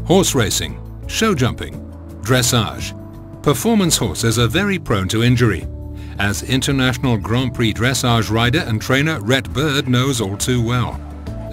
Horse racing, show jumping, dressage. Performance horses are very prone to injury, as International Grand Prix dressage rider and trainer Rhett Bird knows all too well.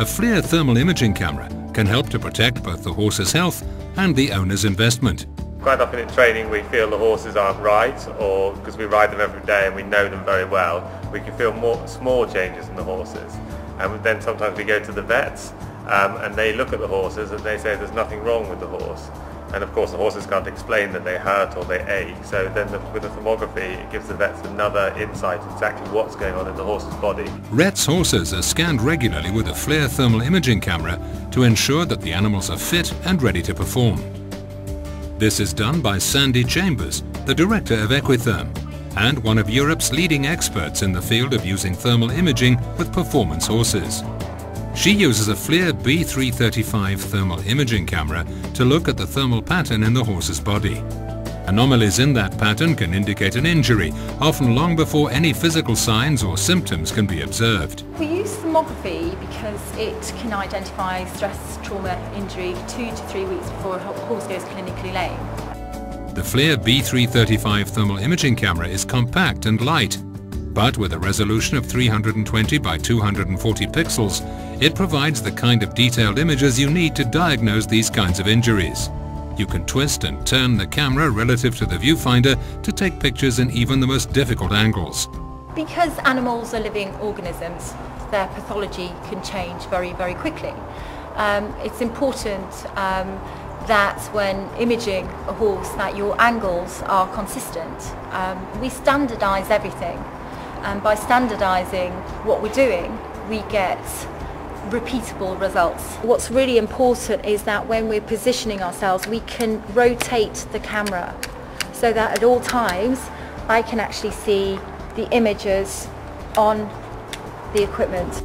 A FLIR thermal imaging camera can help to protect both the horse's health and the owner's investment. Quite often in training we feel the horses aren't right, or because we ride them every day and we know them very well, we can feel more small changes in the horses. And then sometimes we go to the vets and they look at the horses and they say there's nothing wrong with the horse. And of course the horses can't explain that they hurt or they ache, so then with the filmography it gives the vets another insight into exactly what's going on in the horse's body. Rhett's horses are scanned regularly with a FLIR thermal imaging camera to ensure that the animals are fit and ready to perform. This is done by Sandy Chambers, the director of Equitherm, and one of Europe's leading experts in the field of using thermal imaging with performance horses. She uses a FLIR B335 thermal imaging camera to look at the thermal pattern in the horse's body. Anomalies in that pattern can indicate an injury, often long before any physical signs or symptoms can be observed. We use thermography because it can identify stress, trauma, injury 2 to 3 weeks before a horse goes clinically lame. The FLIR B335 thermal imaging camera is compact and light, but with a resolution of 320 by 240 pixels, it provides the kind of detailed images you need to diagnose these kinds of injuries. You can twist and turn the camera relative to the viewfinder to take pictures in even the most difficult angles. Because animals are living organisms, their pathology can change very, very quickly. It's important that when imaging a horse that your angles are consistent. We standardise everything, and by standardising what we're doing we get repeatable results. What's really important is that when we're positioning ourselves we can rotate the camera so that at all times I can actually see the images on the equipment.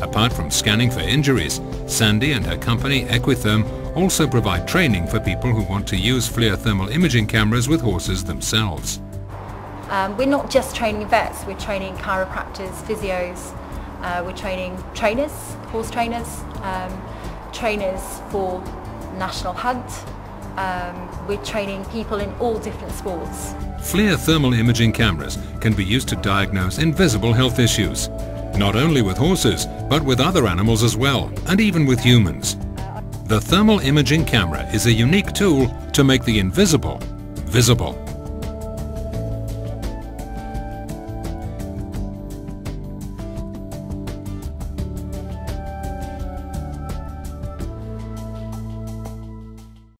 Apart from scanning for injuries, Sandy and her company Equitherm also provide training for people who want to use FLIR thermal imaging cameras with horses themselves. We're not just training vets, we're training chiropractors, physios, we're training trainers, horse trainers, trainers for National Hunt, we're training people in all different sports. FLIR thermal imaging cameras can be used to diagnose invisible health issues, not only with horses, but with other animals as well, and even with humans. The thermal imaging camera is a unique tool to make the invisible visible.